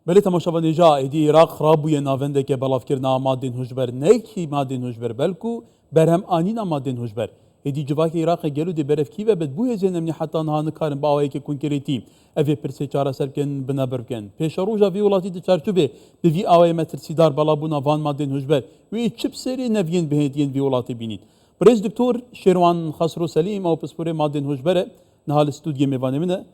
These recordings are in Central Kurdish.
بله تماشا نجا ایدی عراق خراب بوی ناونده که بلاف کرنا مادین هجبر نیکی مادین هجبر بلکو برهم آنینا مادین هجبر ایدی جواک عراق گلو دی برف کی و بد بوی زنم حتی نه نکارن با آیه که کنکریتی اوی پرسه چاره سر کن بنابر کن پیش روزا وی ولاتی دی چارچوبه به وی آیه مترسیدار بلا بونا وان مادین هجبر وی چپ سری نوین بهدین وی ولاتی بینید برز دکتور شیروان خسرو سلیم او پسپور مادین هجبر نهال استودیو میوانه منه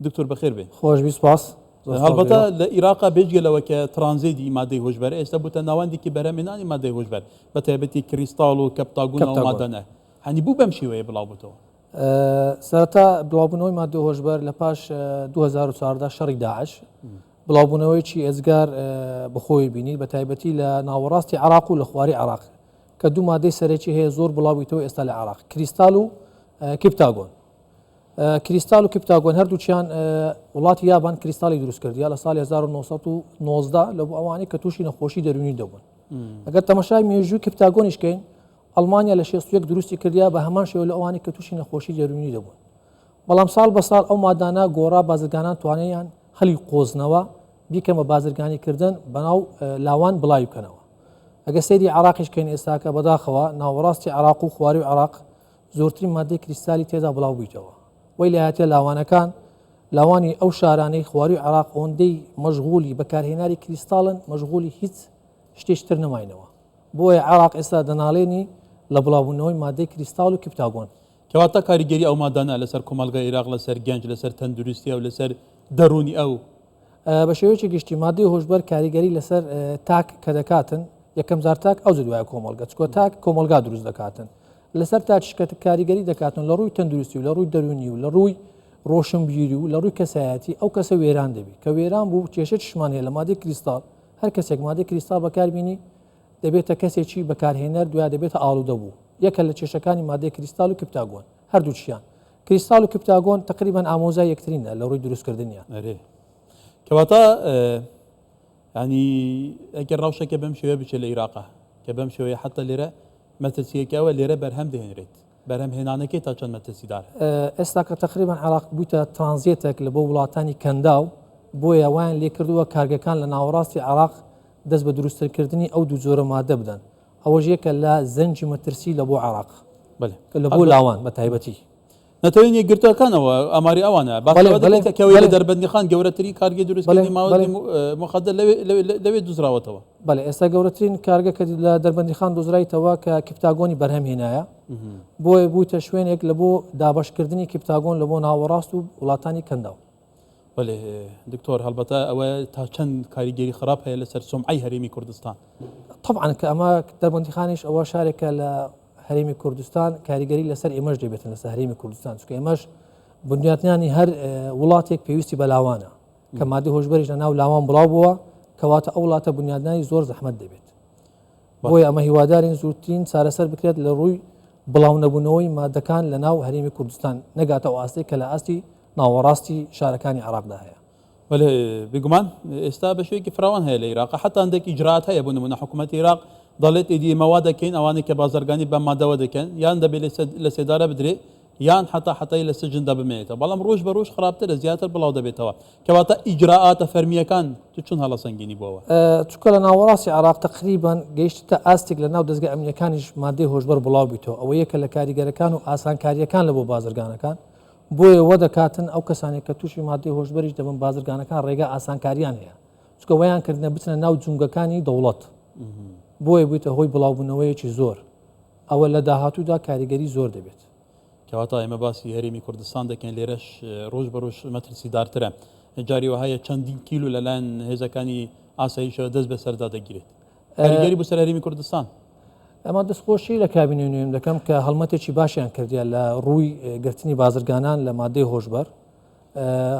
دکتور بخیر به خوش بیست باس هەڵبەتە لە عێراقا بێجگەلەوە کە ترانزیتی مادەی هۆشبەر ئێستا بووتە ناوەندێکی بەرهەمهێنانی مادەی هۆشبەر بە تایبەتی کریستاڵ و کەپتاگون و مادەنە هەنی بوو بەم شێوەیە بڵاو بووتەوە سەرەتا بڵاوبوونەوەی مادەی هۆشبەر لە پاش 2014 شەڕی داعش بڵاوبوونەوەیکی ئێزگار بەخۆی بینی بە تایبەتی لە ناوەڕاستی عراق و لە خواری عراق کە دوو مادەی سەرەکی هەیە زۆر بڵاویتەوە ئێستا لە عراق کریستاڵ و کیپتاگۆن کریستال و کیپتاگۆن هەردووچیان وڵاتی یابان کریستاڵی دروست کردیا لە ساڵی 1990 لە بۆ ئەوانەی کە تووشی نەخۆشی دەرونی دەبوون ئەگەر تەماشای مێژووی کیپتاگۆنیشکەین ئەڵمانیا لە 61 دروستی کردیا بە هەمان شێوە لە ئەوانەی کە تووشی نەخۆشی دەرونی دەبوون بەڵام ساڵ بە ساڵ ئەو مادانە گۆڕا بازرگانان توانیان هەلی قۆزنەوە بیکەمە بازرگانیکردن بەناو لاوان بڵاوی بکەنەوە ئەگە سەیری عراقیشکەین ئێستاکە بەداخەوە ناوەڕاستی عراق و خواری و عراق زۆرترین مادەی کریستالی تێدا بڵاو بوویتەوە وی لایەتە لاوانەکان لاوانی ئەو شارانەی خواری و عراق ئەوەندەی مەشغولی بەکارهێناری کریستاڵن مەشغولی هیچ شتێشتر نەماینەوە بۆیە عراق ئێستا دەناڵێنی لە بڵاوبوونەوەی مادەی کریستاڵ و کیپتاگۆن کەواتە کاریگەری ئەو مادانە لەسەر کۆمەلگای عێراق لەسەر گەنج لەسەر تەندروستی و لەسەر دەرونی ئەو بە شێوەیەکی گشتی مادەی هۆشبەر کاریگەری لەسەر تاک کە دەکاتن یەکەم زار تاک ئەو دوایە کۆمەلگا چکۆ تاک کۆمەلگا دروست دەکاتن لەسەر تاچکە کاریگەری دەکاتن لە ڕووی تەندروستی و لە ڕووی دەرونی و لە ڕووی ڕۆشنبیری و لە ڕووی کەسایەتی ئەو کەسە وێران دەبی کە وێران بوو کێشە چشمان هەیە لە مادەی کریستاڵ هەر کەسێک مادەی کریستاڵ بەکاربینی دەبێتە کەسێکی بەکارهێنەر دوای دەبێتە ئاڵوودە بوو یەکە لە کێشەکانی مادەی کریستاڵ و کیپتاگۆن هەردووچیان کریستاڵ و کیپتاگۆن تقریبان ئامۆزای یەکترینە لە ڕووی دروستکردنیان کەواتە ینی ئەگەر ڕەوشەکە بەم شێوەیە بچێت لە عێراقا کە بەم شێوەیە حتە لێرە مەترسیەکەوە لێرە بەرهەم دەهێنرێت بەرهەم هێنانەکەی تا چەند مەترسیدار ئێستا کە تقریبان عراق بوویتە ترانزیتێک لە بۆ وڵاتانی کەنداو بۆیە وایان لێ کردووە کارگەکان لە ناوەڕاستی عراق دەست بە دروستکردنی ئەو دوو جۆرە مادە بدەن ئەوەش یەکە لە زەنجی مەترسی لە بۆ عراق لە بۆ لاوان بە تایبەتی نەتەوەین یەکگرتوەکانەوە ئەماری ئەوانە باشەوەکەوەی لە دەربەندیخان گەورەترین کارگەی دروستکردنی ماوەی مخدر لەوێ دوزراوەتەوە بەڵێ ئێستا گەورەترین کارگە کە لە دەربەندیخان دۆزرایتەوە کە کیپتاگۆنی بەرهەم هێنایە بۆیە بوویتە شوێنێک لە بۆ دابشکردنی کیپتاگۆن لە بۆ ناوەڕاست و وڵاتانی کەنداو بەڵێ دکتۆر هەڵبەتە ئەوە تا چەند کاریگەری خراپ هەیە لەسەر سۆمعەی هەرێمی کوردستان طبعا کە ئەمە دەربەندیخانیش ئەوە شارێکە لە هەرێمی کوردستان کاریگەری لەسەر ئێمەش دەبێتن لەسەر هەرێمی کوردستان چونکە ئێمەش بنیاتنانی هەر وڵاتێک پێویستی بە لاوانە کە مادەی هۆشبەریش لە ناو لاوان بڵاو بووە کەواتە ئەو وڵاتە بنیادنانی زۆر زەحمەت دەبێت بۆیە ئەمە هیوادارین زووترین چارەسەر بکرێت لە ڕووی بڵاو نەبوونەوەی مادەکان لە ناو هەرێمی کوردستان نەگاتەوە ئاستەی کە لە ئاستی ناوەڕاستی شارەکانی عراقدا هەیە بەڵێ بگومان ئێستا بە شوێکی فراوان هەیە لە عێراق حتا هەندێکی ئیجرات هەیە بۆ نمونە حکوومەتی عێراق دەڵێت ئیدی مەوا دەکەین ئەوانەی کە بازرگانی بە مادەوە دەکەن یان دەبێت لە سێدارە بدرێ یان حتای لە سجندا بمێنێتەوە بەڵام ڕۆژ بە ڕۆژ خراپترە زیاتر بڵاو دەبێتەوە کەواتە ئیجراعاتە فەرمیەکان تو چون هەڵە سەنگینی بووەوە چونکە لە ناوەڕاستی عراق تقریبان گەیشتە ئاستێک لە ناو دەستگای ئەمنیەکانیش مادەی هۆشبەر بڵاو بیتەوە ئەوە یەکە لە کاریگەرەکان و ئاسانکاریەکان لە بۆ بازرگانەکان بۆیە وە دەکاتن ئەو کەسانێک کە تووشی مادەی هۆشبەریش دەبن بازرگانەکان ڕێگا ئاسانکاریان هەیە چونکە وەیان کردنە بچنە ناو جونگەکانی دەوڵەت بۆیە بوویتە هۆی بڵاوبوونەوەیەکی زۆر ئەوە لە داهاتوودا کاریگەری زۆر دەبێت کەواتە ئێمە باسی هەرێمی کوردستان دەکەین لێرەش ڕۆژ بە ڕۆژ مەترسیدارترە جاری وهەیە چەندین کیلو لەلایەن هێزەکانی ئاساییشەوە دەست بەسەردا دەگیرێت کاریگەری بۆ سەر هەرێمی کوردستان ئەمە دەستخۆشی لە کابینە نوێم دەکەم کە هەڵمەتێکی باشیان کردیان لە ڕووی گرتنی بازرگانان لە مادەی هۆشبەر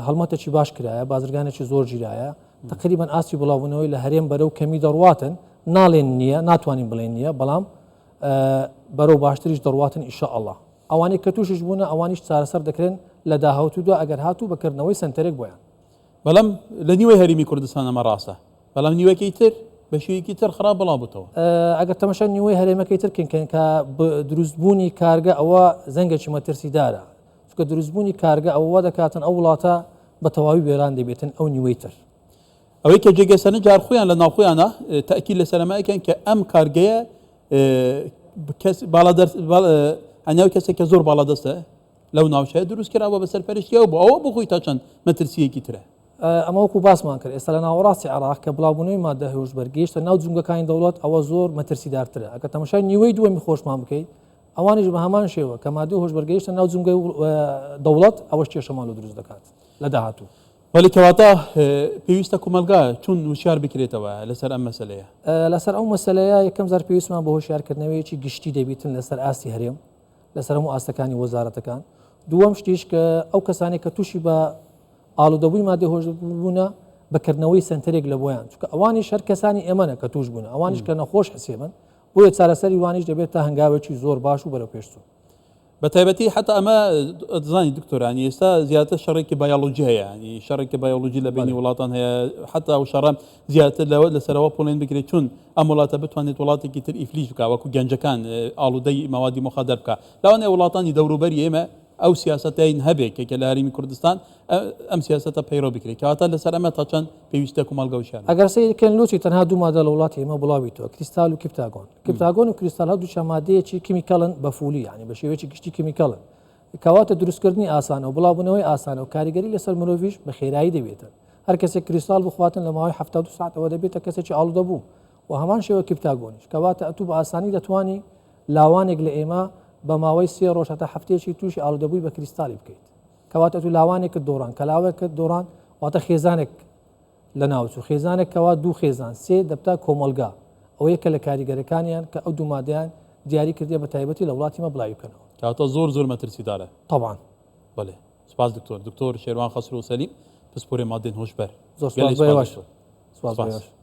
هەڵمەتێکی باش کرایە بازرگانێکی زۆر گیرایە تقریبان ئاسی بڵاوبوونەوەی لە هەرێم بەرەو کەمی دەڕواتن ناڵێن نییە ناتوانین بڵێن نییە بەڵام بەرەو باشتریش دەڕواتن ئینشاءالله ئەوانەی کە تووشش بوون ئەوانیش چارەسەر دەکرێن لە داهاتوودا ئەگەر هاتوو بەکردنەوەی سنتەرێک بۆیان بەڵام لە نیوەی هەرێمی کوردستان ئەمە ڕاستە بەڵام نیوەکەی تر بە شێوەیەکی تر خراپ بڵاو بووتەوە ئەگەر تەماشا نیوەی هەرێمەکەی ترکەن کە دروستبوونی کارگە ئەوە زەنگێکی مەترسیدارە چونکە دروستبوونی کارگە ئەوە دەکاتن ئەو وڵاتە بە تەواوی وێران دەبێتن ئەو نیوەی تر ئەوەی کە جێگەسەرە جار خۆیان لە ناوخۆیانە تاکید لە سەرمایەکەن کە ئەم کارگەیە ئەناو کەسێک کە زۆر باڵادەستە لەو ناوچەیە دروست کراوە بە سەرپەرشتیەوە بۆ ئەوە بخۆی تا چەند مەترسیەکی ترە. ئەمە وەکو باسمان کرد ئێستا لە ناوەڕاستی عراق کە بڵاوبوونەوەی مادە هێوشبەر گەیشتە ناو جونگەکانی دەوڵەت ئەوە زۆر مەترسیدارترە. ئەگە تەماشای نیوەی دووەمی خۆشمان بکەیت ئەوانیش بە هەمان شێوە کە مادە هۆشبەر گەیشتە ناو جونگەی دەوڵەت ئەوەش کێشەمان لە دروست دەکات لە داهاتوو. ولی کەواتە پێویستە کومەلگا چون وشار بکرێتەوە لەسەر ئەم مەسەلەیە. لەسەر ئەو مەسەلەیە یەکەم زار پێویستمان بە هۆشیارکردنەوەیەکی گشتی دەبیتن لەسەر ئاستی هەرێم لەسەر هەموو ئاستەکانی وەزارەتەکان. دووەم شتیش کە ئەو کەسانی کە تووشی بە ئاڵودەبووی مادە هۆشبوونە بەکردنەوەی سنتەرێک لە بۆیان چونکە ئەوانیش هەر کەسانی ئێمەنە کە توش بوون ئەوانیش کە نەخۆش حسێبن بۆیە چارەسەری وانیش دەبێت تا هەنگاوێکی زۆر باش و بەرەو پێشچوو. بە تایبەتی حتا ئەمە دەزانی دکتۆرانی ئێستا زیاتر شەڕێکی بایۆلۆژی هەیە ینی شەڕێکی بایۆلۆژی لە بینی وڵاتان هەیە حتا ئەو شەڕە زیاتر لەوە لەسەرەوە پۆڵێن بکرێت چون ئەم وڵاتە بتوانێت وڵاتێکی تر ئیفلیش بکە وەکو گەنجەکان ئاڵودەی مەوادی مخادەر بکە لەوانەیە وڵاتانی دەوروبەری ئێمە ئەو سیاسەتین هەبێت کە لە هەرێمی کوردستان ئەم سیاسەتە پەیڕۆ بکرێت کەواتە لەسەر ئەمە تا چەند پێویستە کومەلگا وشار. ئەگەر سەیرکەن لۆچی تەنها دوو مادە لە وڵاتی ئێمە بڵاویتەوە کریستال و کپتاگۆن. کپتاگۆن و کریستال هەردوو مادەیەکی کیمیکەڵن بە فولی ینی بە شێوەیەکی گشتی کیمیکەڵن. کەواتە دروستکردنی ئاسانە و بڵاوبوونەوەی ئاسانە و کاریگەری لەسەر مرۆڤیش بە خێرایی دەبێتن. هەر کەسێک کریستال بخواتن لە ماوەی 72 ساعتەوە دەبێتە کەسێکی ئاڵودە بوو و هەمان شێوە کپتاگۆنیش کەواتە ئەتوو بە ئاسانی دەتوانی لاوانێک لە ئێمە بە ماوەی 3 ڕۆژ هەتا هەفتەیەکی تووشی ئاڵودەبووی بە کریستالی بکەیت. کەواتە تو لاوانێکت دۆڕان کە لاوێکت دۆڕان واتە خێزانێک لە ناوچوو خێزانێک کەوا دوو خێزان سێ دەبتا کۆمەلگا ئەو یەکە لە کاریگەرەکانیان کە ئەو دوو مادەیان دیاری کردێ بە تایبەتی لە وڵاتی مە بڵاوی بکەنەوە. کەواتە زۆر مەترسیدارە. طبعا. بەڵێ سپاس دکتۆر شێروان خەسرو سەلیم پسپۆرێ مادەن هۆشبەر زۆر سپاس.